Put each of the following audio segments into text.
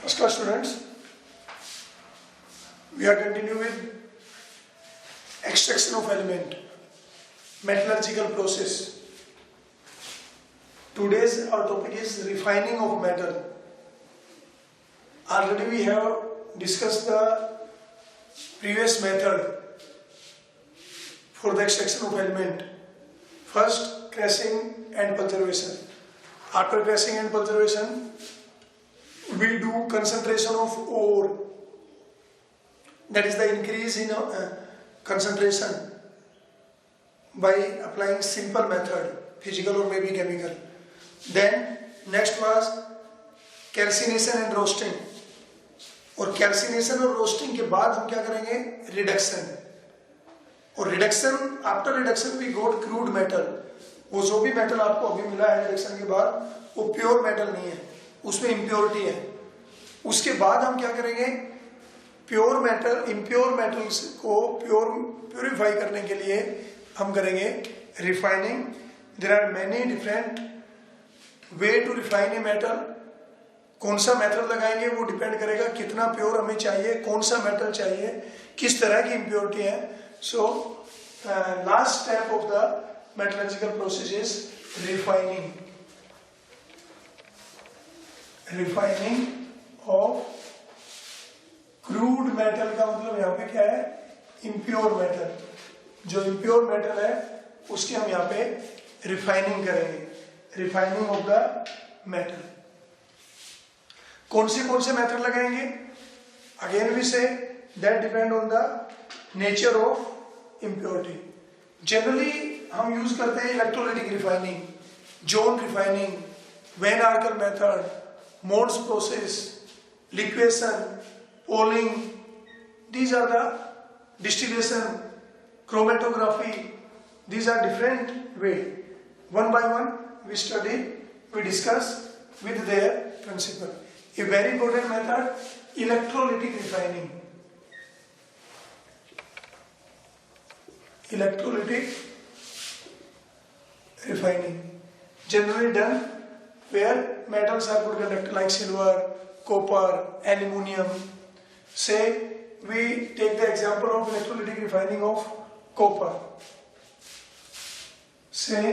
Namaskar students, we are continuing with extraction of element, metallurgical process. Today's our topic is refining of metal. Already we have discussed the previous method for the extraction of element. First, crushing and pulverization. After crushing and pulverization, we do concentration of ore, that is the increase in concentration by applying simple method, physical or maybe chemical. Then next was calcination and roasting, और calcination और roasting के बाद हम क्या करेंगे, reduction, और reduction, after reduction we got crude metal. वो जो भी metal आपको अभी मिला है reduction के बाद वो pure metal नहीं है, उसमें इम्प्योरिटी है. उसके बाद हम क्या करेंगे, प्योर मेटल इम्प्योर मेटल्स को प्योरीफाई करने के लिए हम करेंगे refining. There are many different way to refine a metal. कौन सा मेथड लगाएंगे वो डिपेंड करेगा कितना प्योर हमें चाहिए, कौन सा मेटल चाहिए, किस तरह की इम्प्योरिटी है. So last step of the metallurgical process is refining. Refining of crude metal का मतलब यहाँ पे क्या है, इम्प्योर मेटल. जो इम्प्योर मेटल है उसकी हम यहाँ पे रिफाइनिंग करेंगे. Refining of the metal. कौन से मेथड लगाएंगे, again we say that depend on the nature of impurity. Generally हम यूज करते हैं electrolytic refining, zone refining, van Arkel method, Mond's process, liquefaction, polling. These are the distillation, chromatography. These are different way. One by one we study, we discuss with their principle. A very important method, electrolytic refining. Electrolytic refining generally done where metals are good conductor like silver, copper, aluminium. Say we take the example of electrolytic refining of copper. Say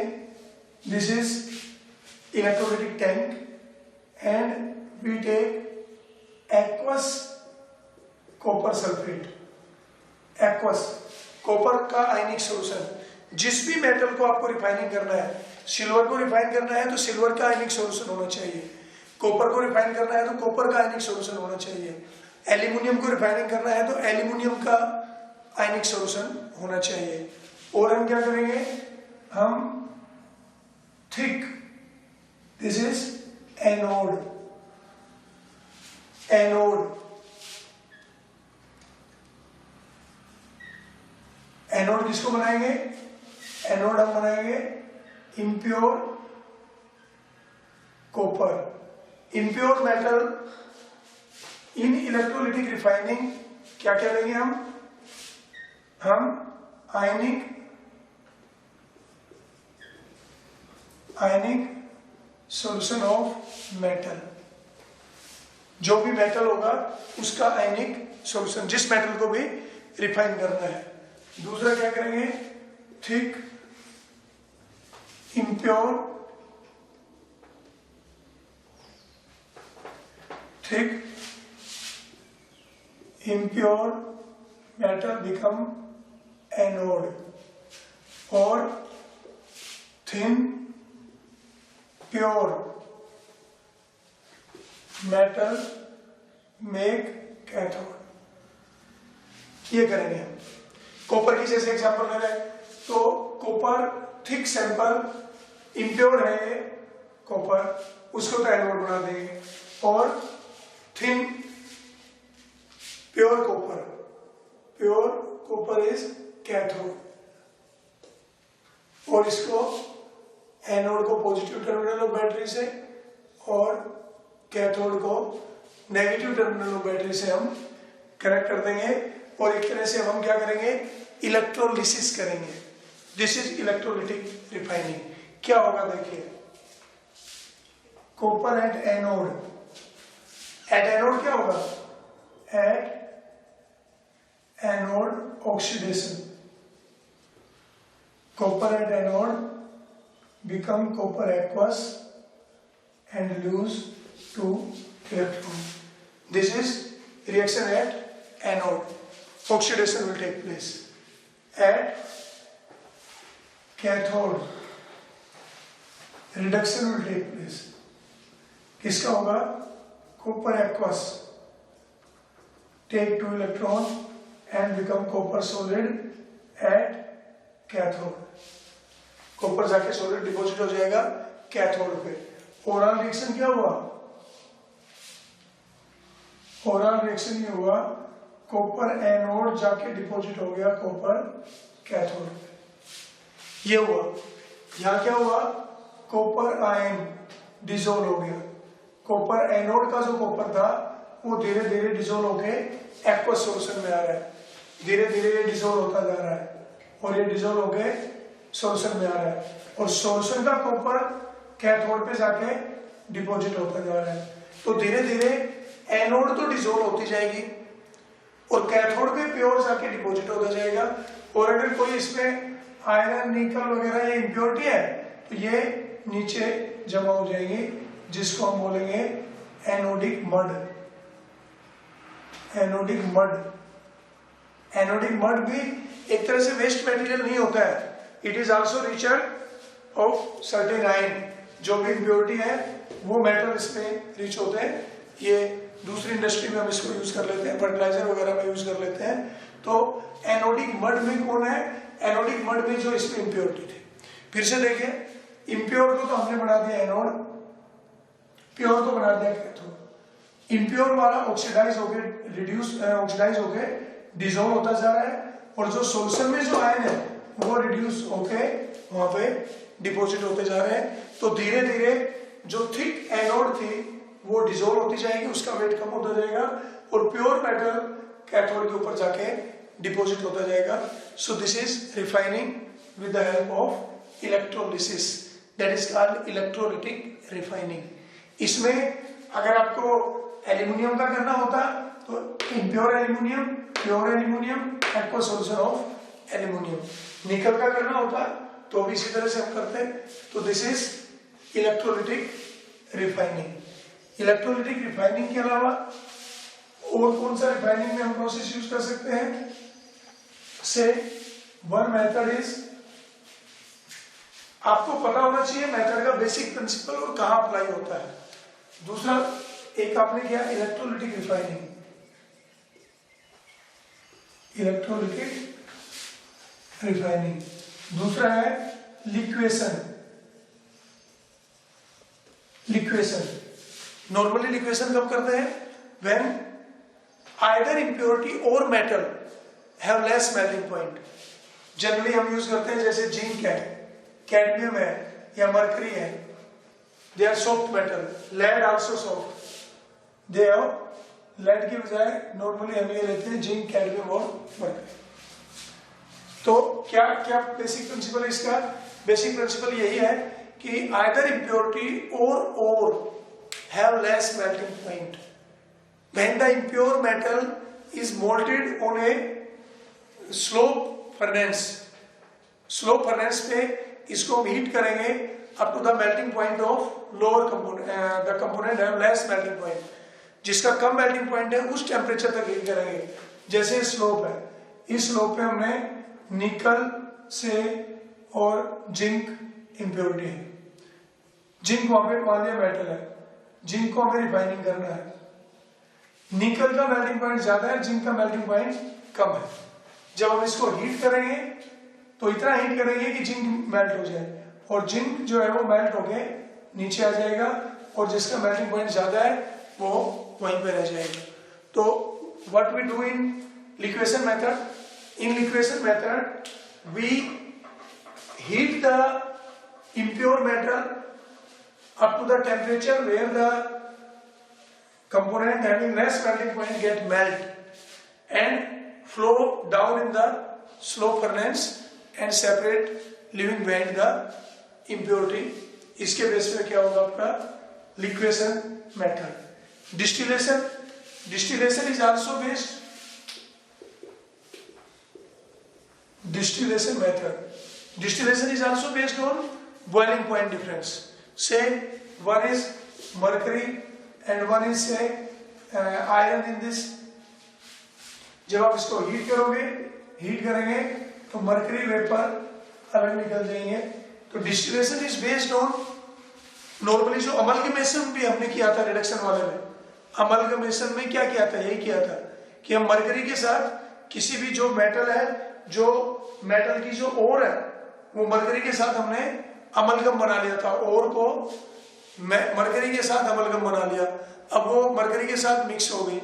this is electrolytic tank and we take aqueous copper sulfate. Aqueous copper का आयनिक solution. जिस भी metal को आपको refining करना है, silver को refine करना है तो सिल्वर का आयनिक सोल्यूशन होना चाहिए, कॉपर को रिफाइन करना है तो कॉपर का आयनिक सोल्यूशन होना चाहिए, एल्यूमिनियम को रिफाइनिंग करना है तो एल्यूमिनियम का आयनिक सोल्यूशन होना चाहिए. और हम क्या करेंगे, हम thick, this is anode. Anode anode किसको बनाएंगे, एनोड हम बनाएंगे इम्प्योर कॉपर. इम्प्योर मेटल इन इलेक्ट्रोलिटिक रिफाइनिंग क्या क्या लेंगे हम आयनिक सॉल्यूशन ऑफ मेटल. जो भी मेटल होगा उसका आयनिक सॉल्यूशन, जिस मेटल को भी रिफाइन करना है. दूसरा क्या करेंगे, thick impure metal become anode, or thin pure metal make cathode. ये करेंगे हम. कॉपर की जैसे एग्जांपल ले रहे हैं तो कॉपर थिक सैंपल इम्प्योर है कॉपर, उसको तो एनोड बना देंगे. और thin pure copper is cathode, और इसको एनोड को पॉजिटिव टर्मिनल ऑफ बैटरी से और कैथोड को नेगेटिव टर्मिनल ऑफ बैटरी से हम कनेक्ट कर देंगे. और एक तरह से हम क्या करेंगे, इलेक्ट्रोलिसिस करेंगे. This is electrolytic refining. क्या होगा देखिए, copper at anode, at anode क्या होगा, at anode oxidation, copper at anode become copper aqueous and lose 2 electron. This is reaction at anode. Oxidation will take place. At cathode reduction will take place. किसका होगा, copper aqueous take 2 electron and become copper solid at cathode. Copper जाके solid deposit हो जाएगा cathode पे. Oral reaction क्या हुआ, oral reaction ये हुआ, कॉपर एनोड जाके डिपॉजिट हो गया कॉपर कैथोड पे. ये हुआ. यहाँ क्या हुआ, कॉपर आयन डिसोल्व हो गया. कॉपर एनोड का जो कॉपर था वो धीरे धीरे डिसोल्व होके एक्वस सॉल्यूशन में आ रहा है. धीरे धीरे ये डिसोल्व होता जा रहा है और ये डिसोल्व होके सॉल्यूशन में आ रहा है. और सॉल्यूशन का कॉपर कैथोड पे जाके डिपॉजिट होता जा रहा है. तो धीरे धीरे एनोड तो डिसोल्व होती जाएगी और कैथोड पे प्योर जाके डिपॉजिट होता जाएगा. और अगर कोई इसमें आयरन निकल वगैरह ये इम्प्योरिटी है तो ये नीचे जमा हो जाएंगी, जिसको हम बोलेंगे anodic mud. Anodic mud. Anodic mud भी एक तरह से वेस्ट मटेरियल नहीं होता है. It is also richer of certain ion. जो भी इम्प्योरिटी है वो मेटल इसमें रिच होते हैं. ये दूसरी इंडस्ट्री में हम इसको यूज कर लेते हैं, फर्टिलाइजर वगैरह में यूज कर लेते हैं. तो एनोडिक मड में कौन है, एनोडिक मड में जो इसमें इम्प्योरिटी थी. फिर से देखिए, इम्प्योर को तो हमने बना दिया एनोड, प्योर को बना दिया कैथोड. इम्प्योर वाला ऑक्सीडाइज होके ऑक्सीडाइज होके डिसॉल्व होता जा रहा है और जो सॉल्यूशन में जो आयन है वो रिड्यूस होके वहां पे डिपॉजिट होते जा रहे हैं. तो धीरे धीरे जो थिक एनोड थी वो डिसॉल्व होती जाएगी, उसका वेट कम होता जाएगा और प्योर मेटल कैथोड के ऊपर जाके डिपॉजिट होता जाएगा. So this is refining with the help of electrolysis, that is called electrolytic refining. इसमें अगर आपको एल्यूमिनियम का करना होता तो impure aluminium, pure aluminium, aqueous solution of aluminium. निकल का करना होता तो भी इसी तरह से हम करते हैं. तो this is electrolytic refining. Electrolytic refining के अलावा और कौन सा रिफाइनिंग में हम प्रोसेस यूज कर सकते हैं. से वन मेथड इज, आपको पता होना चाहिए मेथड का बेसिक प्रिंसिपल और कहां अप्लाई होता है. दूसरा एक आपने किया इलेक्ट्रोलिटिक रिफाइनिंग, इलेक्ट्रोलिटिक रिफाइनिंग. दूसरा है लिक्वेशन. लिक्वेशन नॉर्मली लिक्वेशन कब करते हैं, व्हेन आइदर इम्प्योरिटी और metal have less melting point. Generally हम यूज करते हैं जैसे जिंक है, कैडमियम है या मरकरी है, they are soft metal. Lead also soft, they have, lead की बजाय नॉर्मली हम ये लेते हैं जिंक, कैडमियम और मरकरी. तो क्या क्या बेसिक प्रिंसिपल है इसका. बेसिक प्रिंसिपल यही है कि आइदर इम्प्योरिटी और have less melting point. When the impure metal is molted on a slope furnace, slope furnace पे इसको हम हीट करेंगे up to the melting point of lower component. The component have less melting point. जिसका कम melting point है उस temperature तक heat करेंगे. जैसे स्लोप है, इस स्लोप पे हमने निकल से और जिंक इम्प्योरिटी है. जिंक वहां पे मान लिया मेटल है, जिंक को हमें रिफाइनिंग करना है. निकल का मेल्टिंग पॉइंट ज्यादा है, जिंक का मेल्टिंग पॉइंट कम है. जब हम इसको हीट करेंगे तो इतना हीट करेंगे कि जिंक मेल्ट हो जाए और जिंक जो है वो मेल्ट होके नीचे आ जाएगा और जिसका मेल्टिंग पॉइंट ज्यादा है वो वहीं पे रह जाएगा. तो what we do in liquation method, in liquation method we heat the impure metal up to the temperature where the component having less melting point get melt and flow down in the slow furnace and separate leaving behind the impurity. इसके base पे क्या होगा आपका liquation method. Distillation is also based. Distillation method. Distillation is also based on boiling point difference. Say one is mercury and one is say iron in this. जब आप इसको heat करेंगे तो मरकरी वेपर अलग निकल जाएंगे. तो distillation is based on, normally जो अमलगमेशन भी हमने किया था रिडक्शन वाले में, अमलगमेशन में क्या किया था, यही किया था कि हम मरकरी के साथ किसी भी जो मेटल है, जो मेटल की जो ओर है वो मरकरी के साथ हमने अमलगम बना लिया था. ओर को मरकरी के साथ अमलगम बना लिया. अब वो मरकरी के साथ मिक्स हो गई,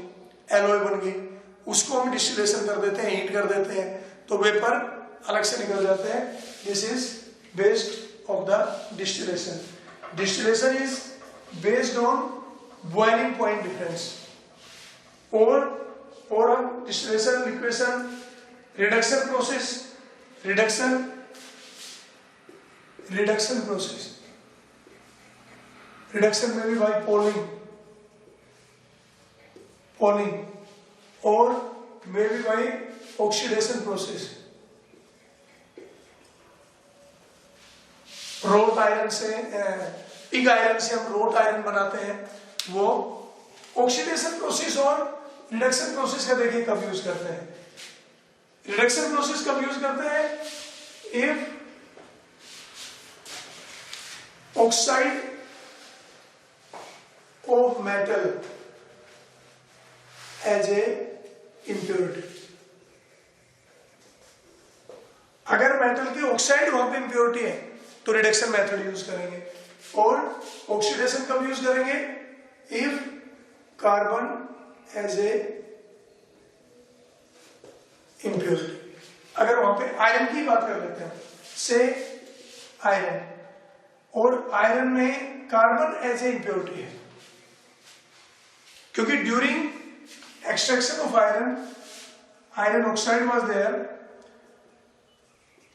एलॉय बन गई. उसको हम डिस्टिलेशन कर देते हैं, हीट कर देते हैं, तो वेपर अलग से निकल जाते हैं. This is based of the distillation. Distillation is based on boiling point difference. और हम distillation, liquation, reduction process, reduction process, reduction में भी भाई पोलिंग और में भी भाई ऑक्सीडेशन प्रोसेस. रोट आयरन से, पिग आयरन से हम रोट आयरन बनाते हैं, वो ऑक्सीडेशन प्रोसेस. और रिडक्शन प्रोसेस का देखिए कब यूज करते हैं. रिडक्शन प्रोसेस कब यूज करते हैं, if oxide of metal as a impurity. अगर मेटल की ऑक्साइड वहां पे इम्प्योरिटी है तो रिडक्शन मेथड यूज करेंगे. और ऑक्सीडेशन कब यूज करेंगे, if carbon as a impurity. अगर वहां पे आयरन की बात कर लेते हैं, से आयरन, और आयरन में कार्बन एज ए इम्प्योरिटी है, क्योंकि during extraction of iron oxide was there,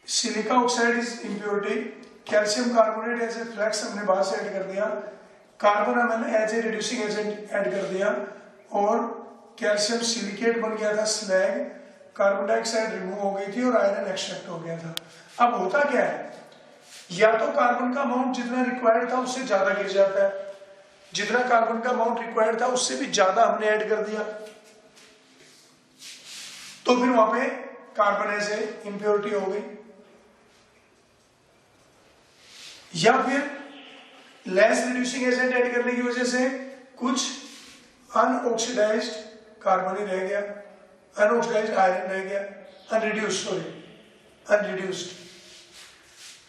silica oxide is impurity, calcium carbonate as a flux हमने बाहर से ऐड कर दिया, कार्बन हमने as a reducing agent add कर दिया, और कैल्शियम सिलिकेट बन गया था स्लैग, कार्बन डाइऑक्साइड रिमूव हो गई थी और आयरन एक्सट्रैक्ट हो गया था. अब होता क्या है, या तो कार्बन का अमाउंट जितना रिक्वायर्ड था उससे ज्यादा गिर जाता है, जितना कार्बन का अमाउंट रिक्वायर्ड था उससे भी ज्यादा हमने ऐड कर दिया, तो फिर वहां पे कार्बन एज ए इम्प्योरिटी हो गई. या फिर लेस रिड्यूसिंग एजेंट ऐड करने की वजह से कुछ अनऑक्सीडाइज्ड कार्बन ही रह गया, अनऑक्सीडाइज्ड आयरन रह गया, unreduced,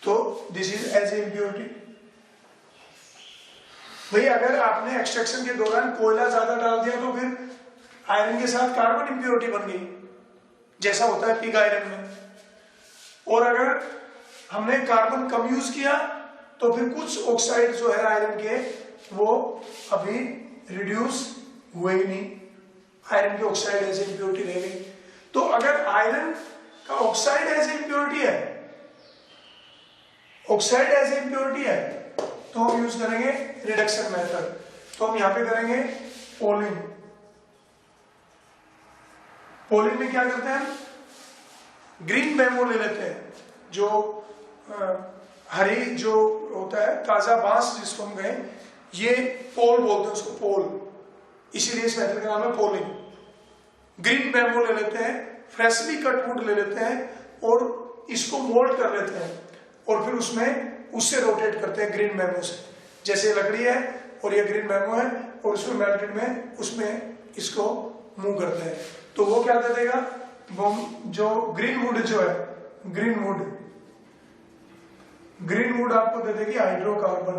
so this is as a impurity. भाई अगर आपने एक्सट्रैक्शन के दौरान कोयला ज्यादा डाल दिया तो फिर आयरन के साथ कार्बन इम्प्योरिटी बन गई, जैसा होता है पिग आयरन में. और अगर हमने कार्बन कम यूज किया तो फिर कुछ ऑक्साइड जो है आयरन के वो अभी रिड्यूस हुए ही नहीं, आयरन की ऑक्साइड एज इम्प्योरिटी रह गई. तो अगर आयरन का ऑक्साइड एज इम्प्योरिटी है, ऑक्साइड एज इम्प्योरिटी है, तो हम यूज करेंगे रिडक्शन मेथड. तो हम यहां पे करेंगे पोलिंग. पोलिंग में क्या करते हैं, ग्रीन बैम्बू ले लेते हैं, जो हरी जो होता है ताजा बांस जिसको हम कहें, ये पोल बोलते हैं उसको, पोल, इसीलिए इस मेथड का नाम है पोलिंग. ग्रीन बैम्बू ले लेते हैं, फ्रेशली कट वुड ले लेते हैं और इसको मोल्ड कर लेते हैं, और फिर उससे रोटेट करते हैं ग्रीन बैम्बू से. जैसे लकड़ी है और ये ग्रीन बैम्बू है और उसमें मेल्टेड में उसमें इसको मूव करते हैं, तो वो क्या दे देगा, जो ग्रीन वुड जो है, ग्रीन वुड आपको दे देगी हाइड्रोकार्बन.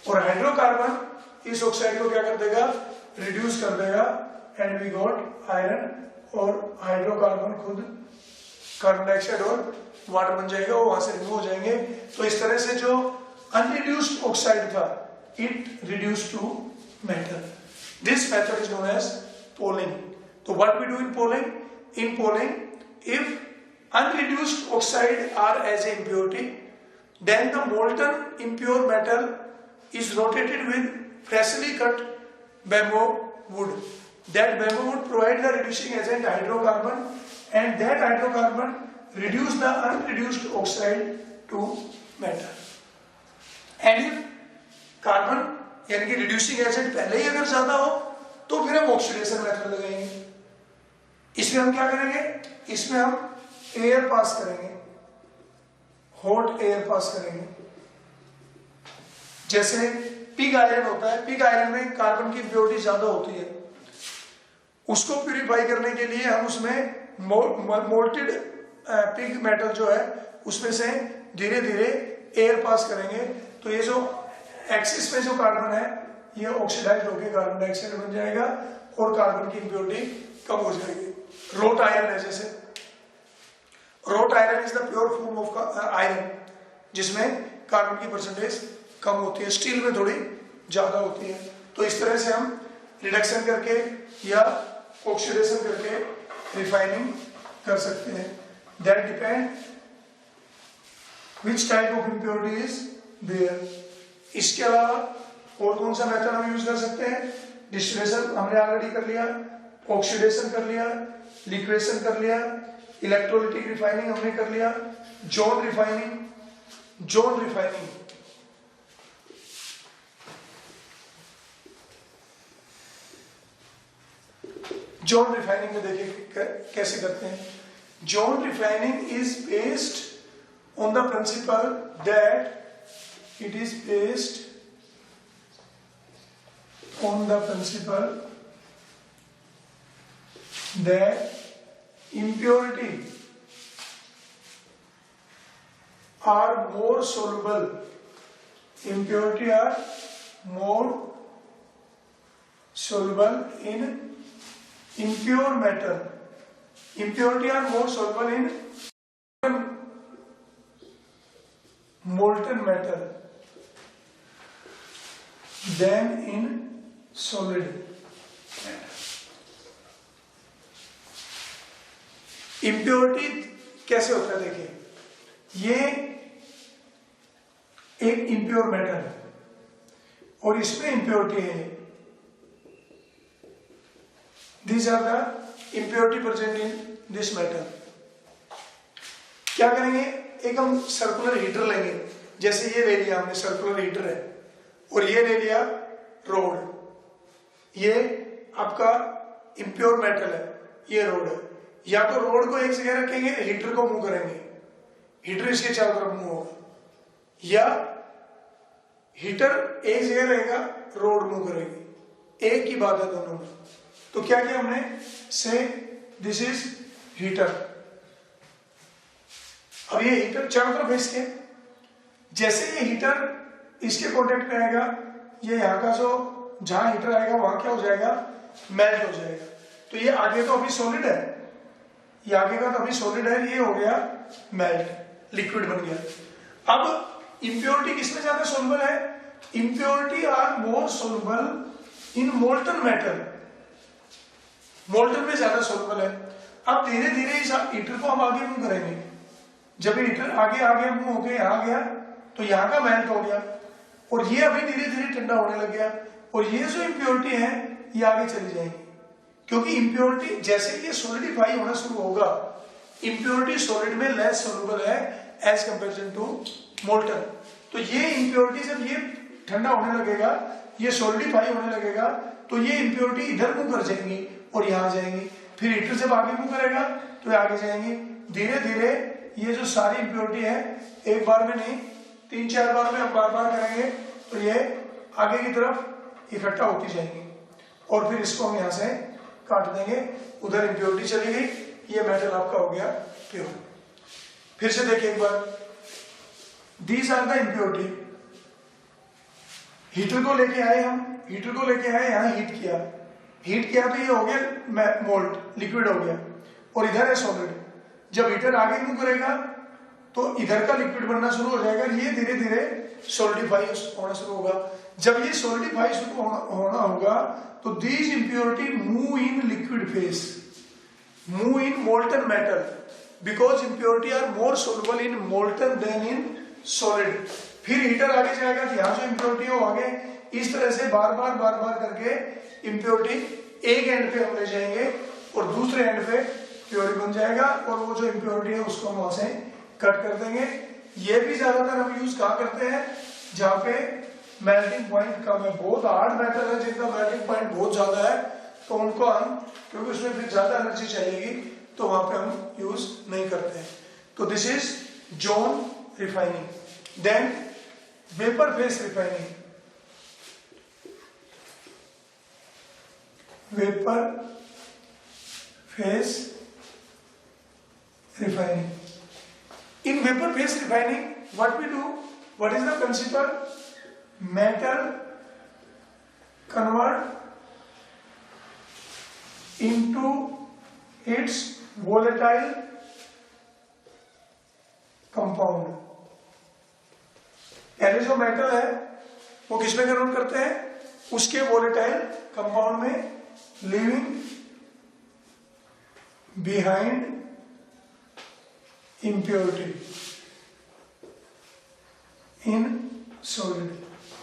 और हाइड्रोकार्बन इस ऑक्साइड को क्या कर देगा, रिड्यूस कर देगा, एंड वी गॉट आयरन. और हाइड्रोकार्बन खुद कार्बन डाइऑक्साइड और वाटर बन जाएगा, वो वहां से रिमूव हो जाएंगे. तो इस तरह से जो अनरिड्यूस्ड ऑक्साइड था, it reduce to metal. This method is known as poling. तो what we do in poling? In poling, if unreduced oxide are as a impurity, then the molten impure metal is rotated with freshly cut bamboo wood. That bamboo wood provides the reducing agent hydrocarbon, and that hydrocarbon reduce the unreduced oxide to metal. And if carbon यानी कि reducing agent पहले ही अगर ज्यादा हो तो फिर हम oxidation method लगाएंगे। इसमें हम क्या करेंगे, इसमें हम एयर पास करेंगे, हॉट एयर पास करेंगे। जैसे पिग आयरन होता है, पिग आयरन में कार्बन की इम्प्योरिटी ज्यादा होती है, उसको प्यूरिफाई करने के लिए हम उसमें मोल्टेड पिग मेटल जो है उसमें से धीरे धीरे एयर पास करेंगे, तो ये जो एक्सिस में जो कार्बन है ये ऑक्सीडाइज होकर कार्बन डाइऑक्साइड बन जाएगा और कार्बन की इम्प्योरिटी कम हो जाएगी। रोट आयरन है, जैसे road iron is the pure form of iron जिसमें कार्बन की परसेंटेज कम होती है, स्टील में थोड़ी ज्यादा होती है। तो इस तरह से हम रिडक्शन करके या ऑक्सीडेशन करके रिफाइनिंग कर सकते हैं। That depend which type of impurity is there. इसके अलावा और कौन सा मेथड हम यूज कर सकते हैं? डिस्टिलेशन हमने ऑलरेडी कर लिया, ऑक्सीडेशन कर लिया, लिक्वेशन कर लिया, इलेक्ट्रोलिटिक रिफाइनिंग हमने कर लिया, zone refining. Zone refining zone refining में देखिए कैसे करते हैं। Zone refining is based on the principal that it is based on the principle that impurity are more soluble, impurity are more soluble in impure metal, impurity are more soluble in molten metal than in solid matter. Impurity कैसे होता है? देखिए, ये एक impure metal है और इसमें impurity है। These are the impurity present in this metal. क्या करेंगे? एक हम सर्कुलर हीटर लेंगे, जैसे ये ले लिया हमने, सर्कुलर हीटर है, और ये ले लिया रोड। ये आपका इम्प्योर मेटल है, ये रोड है। या तो रोड को एक जगह रखेंगे, हीटर को मूव करेंगे, हीटर इसके चारों तरफ मूव होगा, या हीटर एक जगह रहेगा, रोड मूव करेगी। एक ही बात है दोनों में। तो क्या किया हमने? से दिस इज हीटर। अब ये हीटर चारों तरफ है इसके, जैसे ये हीटर इसके कॉन्टेक्ट में आएगा, ये यहाँ का जो जहां हीटर आएगा वहां क्या हो जाएगा? मेल्ट हो जाएगा। तो ये आगे तो अभी सॉलिड है, ये आगे का तो अभी सॉलिड है, ये हो गया मेल्ट, लिक्विड बन गया। अब इम्प्योरिटी किसमें ज्यादा सोल्युबल है? Impurity are more soluble in molten metal, molten में ज्यादा सोल्युबल है। अब धीरे धीरे इस हीटर को हम आगे मूव करेंगे। जब हीटर आगे आगे मूव होके यहाँ गया तो यहाँ का मेल्ट हो गया और ये अभी धीरे धीरे ठंडा होने लग गया, और ये जो इम्प्योरिटी है ये आगे चली जाएंगी, क्योंकि इम्प्योरिटी जैसे ये सॉलिडिफाई होना शुरू होगा, इम्प्योरिटी सॉलिड में लेस सोल्युबल है एज कंपेरिजन टू मोल्टन। तो ये इम्प्योरिटी जब ये ठंडा होने लगेगा, ये सॉलिडिफाई होने लगेगा, तो ये इम्प्योरिटी इधर मूव कर जाएंगी और यहाँ जाएंगी। फिर हीटर जब आगे मूव करेगा तो आगे जाएंगी। धीरे धीरे ये जो सारी इम्प्योरिटी है, एक बार में नहीं, 3-4 बार में हम बार बार करेंगे तो ये आगे की तरफ इकट्ठा होती जाएंगी, और फिर इसको हम यहाँ से काट देंगे। उधर इम्प्योरिटी चली गई, ये मेटल आपका हो गया प्योर। फिर से देखिए एक बार, these are the impurity. Heater को लेके आए हम, हीटर को लेके आए, यहाँ हीट किया, हीट किया तो ये हो गया मोल्ट, लिक्विड हो गया, और इधर है सॉलिड। जब हीटर आगे मूव करेगा तो इधर का लिक्विड बनना शुरू हो जाएगा, ये धीरे धीरे सॉलिडिफाई होना शुरू होगा। जब ये सॉलिडिफाई शुरू होना होगा तो these impurity move in liquid phase, move in molten metal, because impurity are more soluble in molten than in solid. फिर हीटर आगे जाएगा तो यहाँ जो इम्प्योरिटी है वो आगे, इस तरह से बार बार करके इम्प्योरिटी एक एंड पे हम ले जाएंगे और दूसरे एंड पे प्योर बन जाएगा और वो जो इम्प्योरिटी है उसको हम वहां से कट कर देंगे। ये भी ज्यादातर हम यूज कहाँ करते हैं, जहाँ पे मेल्टिंग पॉइंट कम है। बहुत हार्ड मेटल है जिनका मेल्टिंग पॉइंट बहुत ज्यादा है, तो उनको हम, क्योंकि उसमें फिर ज्यादा एनर्जी चाहिएगी, तो वहां पे हम यूज नहीं करते हैं। तो this is zone refining. Then vapor phase refining. Vapor phase refining. In vapor phase refining, what we do, what is the principle? Metal convert into its volatile compound. पहले जो मेटल है वो किसमें कन्वर्ट करते हैं, उसके वोलेटाइल कंपाउंड में, living behind impurity in solid.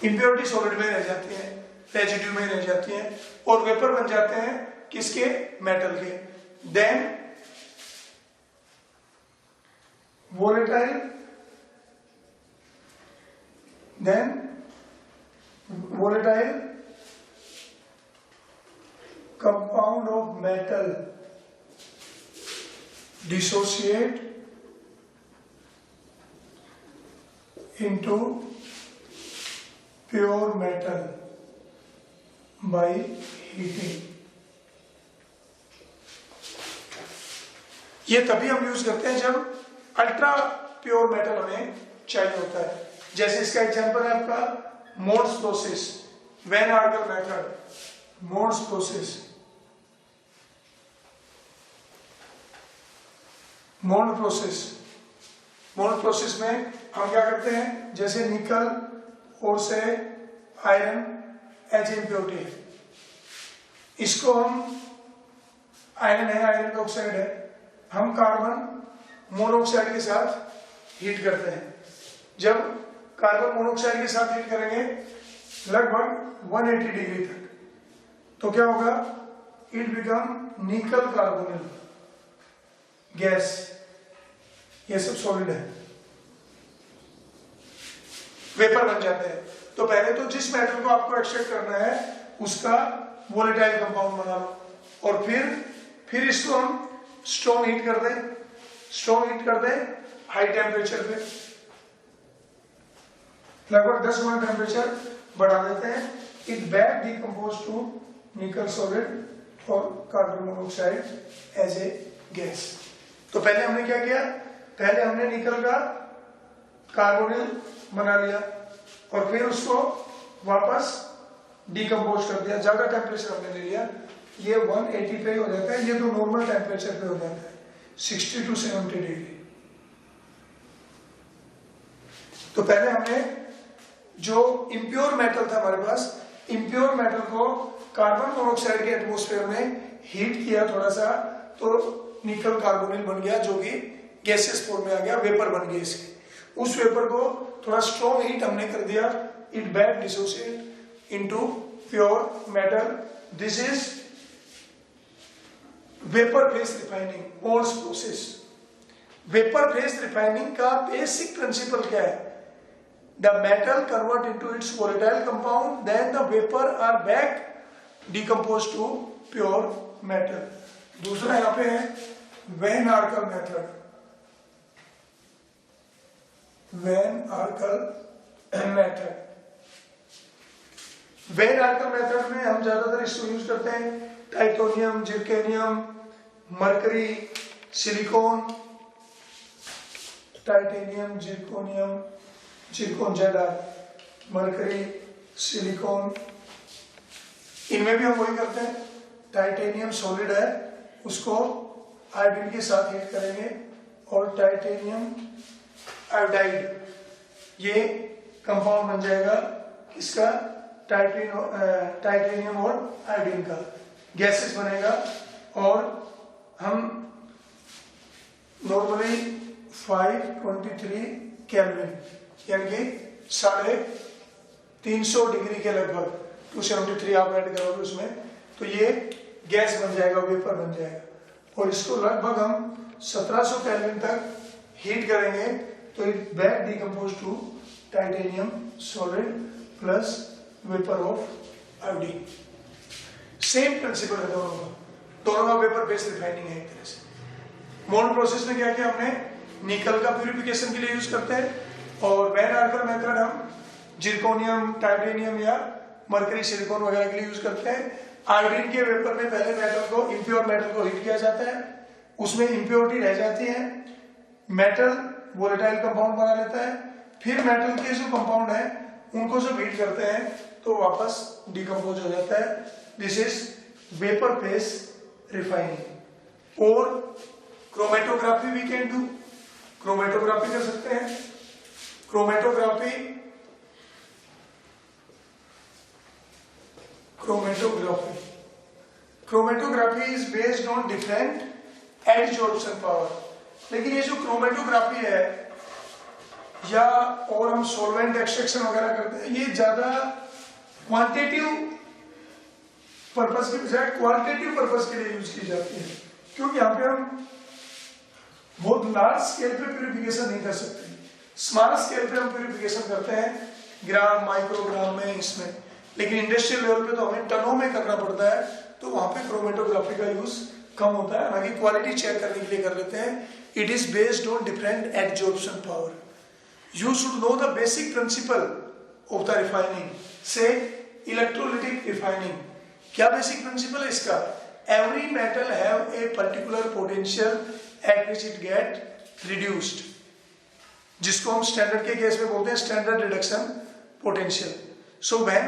impurity solid में रह जाती है, रेजिड्यू में रह जाती है और वेपर बन जाते हैं किसके, मेटल के। Then volatile, then volatile compound of metal dissociate into pure metal by heating. ये तभी हम यूज करते हैं जब अल्ट्रा प्योर मेटल हमें चाहिए होता है। जैसे इसका एग्जांपल है आपका Mond's process, van Arkel method, Mond's process. Mond process में हम क्या करते हैं, जैसे निकल और से आयरन एज इम्प्योरिटी है, इसको हम, आयरन है, आयरन का ऑक्साइड है, हम कार्बन मोनोऑक्साइड के साथ हीट करते हैं। जब कार्बन मोनोऑक्साइड के साथ हीट करेंगे लगभग 180 डिग्री तक, तो क्या होगा, इट बिकम निकल कार्बोनिल गैस। ये सब सॉलिड है, वेपर बन जाते हैं। तो पहले तो जिस मेटल को आपको एक्सट्रैक्ट करना है उसका वोलेटाइल कंपाउंड बना लो और फिर इसको हम स्ट्रॉन्ग हीट कर दें हाई टेम्परेचर पे, लगभग 10 गुना टेम्परेचर बढ़ा देते हैं। It back decompose to nickel solid और carbon monoxide as a gas. तो पहले हमने क्या किया, पहले हमने निकल का कार्बोनिल बना लिया और फिर उसको वापस डिकम्पोज कर दिया, ज्यादा टेम्परेचर हमने ले लिया, ये 180 पे हो जाता है, ये तो नॉर्मल टेम्परेचर पे हो जाता है 60 to 70 डिग्री। तो पहले हमने जो इम्प्योर मेटल था हमारे पास, इम्प्योर मेटल को कार्बन मोनोऑक्साइड के एटमॉस्फेयर में हीट किया थोड़ा सा, तो निकल कार्बोनिल बन गया जो कि गैसेस फॉर्म में आ गया, वेपर बन गया इसके। उस वेपर को थोड़ा स्ट्रॉन्ग हीट हमने कर दिया, it back dissociate into pure metal. This is vapour phase refining, Mond's process. Vapour phase refining का बेसिक प्रिंसिपल क्या है, the metal convert into its volatile compound, then the vapour are back decompose to pure metal. दूसरा यहाँ पे है van Arkel method. Van Arkel method में हम ज्यादातर इसको यूज करते हैं titanium, zirconium, mercury, silicon, titanium, zircon जेडार, मरकरी, सिलिकॉन, इनमें भी हम वही करते हैं। टाइटेनियम सॉलिड है, उसको आयोडीन के साथ हीट करेंगे और टाइटेनियम आयोडाइड, ये कंपाउंड बन जाएगा इसका, टाइटेनियम और आयोडीन का गैसेस बनेगा। और हम नॉर्मली 523 केल्विन यानी कि 350 डिग्री के लगभग, 273 आप ऐड करोगे उसमें, तो ये गैस बन जाएगा, वेपर बन जाएगा। और इसको लगभग हम 1700 केल्विन तक हीट करेंगे तो it back decompose to titanium solid plus vapour of iodine. Same principle है दोनों का वेपर बेस्ड रिफाइनिंग है एक तरह से। मोल्ड प्रोसेस में क्या किया हमने, निकल का प्यूरिफिकेशन के लिए यूज करते हैं, और वैन आर्कर मेथड हम जिरकोनियम, टाइटेनियम या मरकरी, सिलिकॉन वगैरह के लिए यूज करते हैं। आयोडीन के वेपर में पहले मेटल को, इम्प्योर मेटल को हीट किया जाता है, उसमें इम्प्योरिटी रह जाती है, मेटल वोलेटाइल कंपाउंड बना लेता है, फिर मेटल के जो कंपाउंड है उनको जब हीट करते हैं तो वापस डिकम्पोज हो जाता है। This is vapour phase refining. और chromatography we can do, chromatography कर सकते हैं। Chromatography is based on different adsorption power. लेकिन ये जो क्रोमेटोग्राफी है या और हम सॉल्वेंट एक्सट्रैक्शन वगैरह करते हैं, ये ज्यादा क्वांटिटेटिव पर्पस के बजाय क्वालिटेटिव पर्पस के लिए यूज की जाती है, क्योंकि यहाँ पे हम बहुत लार्ज स्केल पे प्यूरिफिकेशन नहीं कर सकते। स्मॉल स्केल पे हम प्यूरिफिकेशन करते हैं, ग्राम माइक्रोग्राम में, इसमें। लेकिन इंडस्ट्रियल लेवल पे तो हमें टनों में करना पड़ता है, तो वहां पे क्रोमेटोग्राफी का यूज कम होता है। बाकी क्वालिटी चेक करने के लिए कर लेते हैं। It is based on different adsorption power. You should know the basic principle of the refining. Say electrolytic refining. क्या basic principle है इसका? Every metal have a particular potential at which it get reduced. जिसको हम standard के case में बोलते हैं standard reduction potential. So when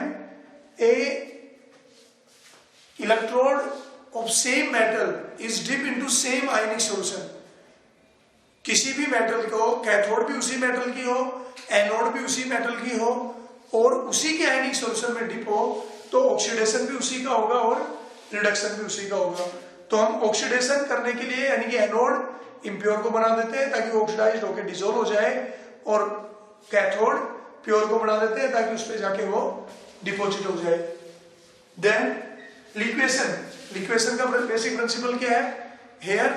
a electrode of same metal is dipped into same ionic solution, किसी भी मेटल को, कैथोड भी उसी मेटल की हो, एनोड भी उसी मेटल की हो, और उसी के आयनिक सॉल्यूशन में डिप हो, तो ऑक्सीडेशन भी उसी का होगा और रिडक्शन भी उसी का होगा। तो हम ऑक्सीडेशन करने के लिए, यानी कि एनोड इम्प्योर को बना देते हैं ताकि वो ऑक्सीडाइज्ड होकर डिसॉल्व हो जाए, और कैथोड प्योर को बना देते हैं ताकि उस पर जाके वो डिपॉजिट हो जाए। देन लिक्वेशन का बेसिक प्रिंसिपल क्या है? हेयर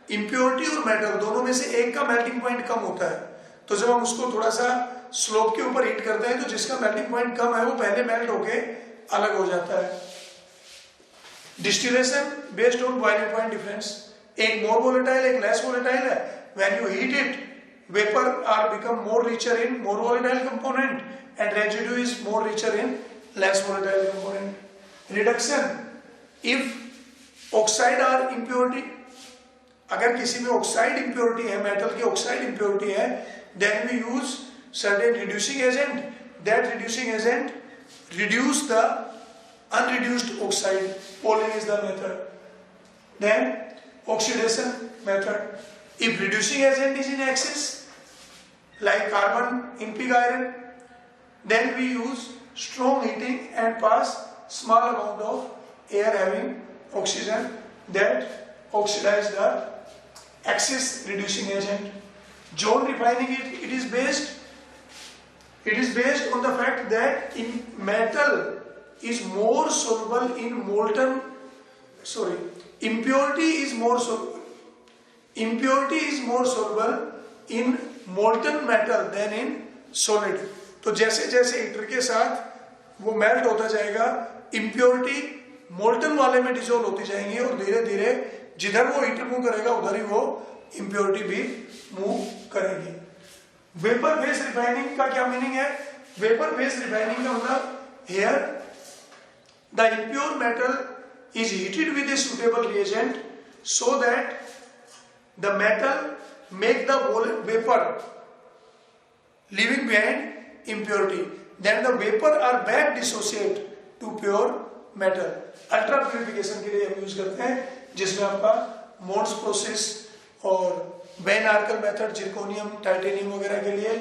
इम्प्योरिटी और मेटल दोनों में से एक का मेल्टिंग पॉइंट कम होता है, तो जब हम उसको थोड़ा सा स्लोप के ऊपर हीट करते हैं तो जिसका मेल्टिंग पॉइंट कम है वो पहले मेल्ट होके अलग हो जाता है। Distillation based on boiling point difference, एक मोर वोलेटाइल एक लेस वोलेटाइल है। When you heat it, vapour are become more richer in more volatile component and residue is more richer in less volatile component. Reduction, if oxide are impurity, अगर किसी में oxide impurity है, metal की oxide impurity है, then we use certain reducing agent. That reducing agent reduce the unreduced oxide, poling is the method. Then oxidation method, if reducing agent is in excess like carbon in pig iron, then we use strong heating and pass small amount of air having oxygen that oxidize the excess reducing agent. Zone refining, it is based on the fact that in metal is more soluble in molten, impurity is more soluble in molten metal than in solid. तो जैसे जैसे heater के साथ वो melt होता जाएगा, impurity molten वाले में डिसॉल्व होती जाएंगी, और धीरे धीरे जिधर वो हीटर मूव करेगा उधर ही वो इम्प्योरिटी भी मूव करेगी। वेपर बेस्ड रिफाइनिंग का क्या मीनिंग है? वेपर बेस्ड रिफाइनिंग का मतलब here the impure metal is heated with a suitable reagent so that the metal make the vapour leaving behind impurity, then the vapor are back dissociate to pure metal. Ultra purification के लिए हम use करते हैं, जिसमें आपका modes process और van आर्कर method zirconium titanium वगैरह के लिए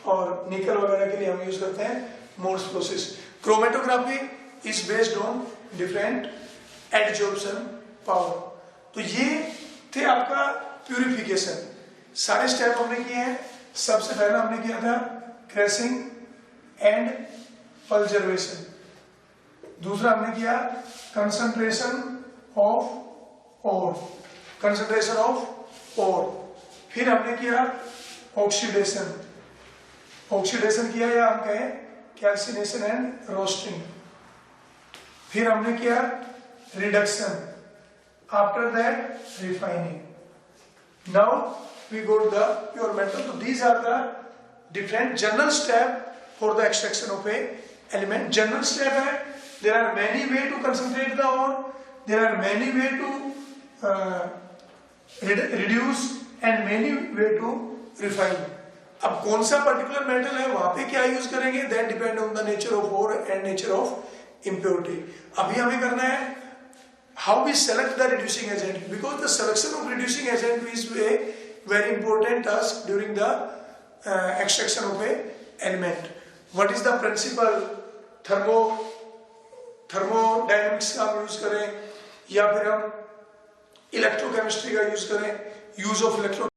और निकल वगैरह के लिए हम यूज करते हैं modes process. Chromatography is based on different adsorption power. तो ये थे आपका प्यूरिफिकेशन, सारे स्टेप हमने किए हैं। सबसे पहला हमने किया था क्रैशिंग एंड पल्जरवेशन। दूसरा हमने किया concentration of ore, concentration of ore. फिर हमने किया ऑक्सीडेशन, ऑक्सीडेशन किया या हम कहें कैल्सिनेशन एंड रोस्टिंग। फिर हमने किया reduction, after that refining. Now we go to the pure metal. तो these are the different general step for the extraction of a element. General step है, there are many way to concentrate the ore, there are many way to reduce and many way to refine। अब कौन सा particular metal है वहां पे क्या use करेंगे, that depend on the nature of ore and nature of impurity. अभी हमें करना है how we select the reducing agent, because the selection of reducing agent is a very important task during the extraction of a element. What is the principle, thermodynamics का हम use करें या फिर हम इलेक्ट्रोकेमिस्ट्री का यूज करें। Use of electro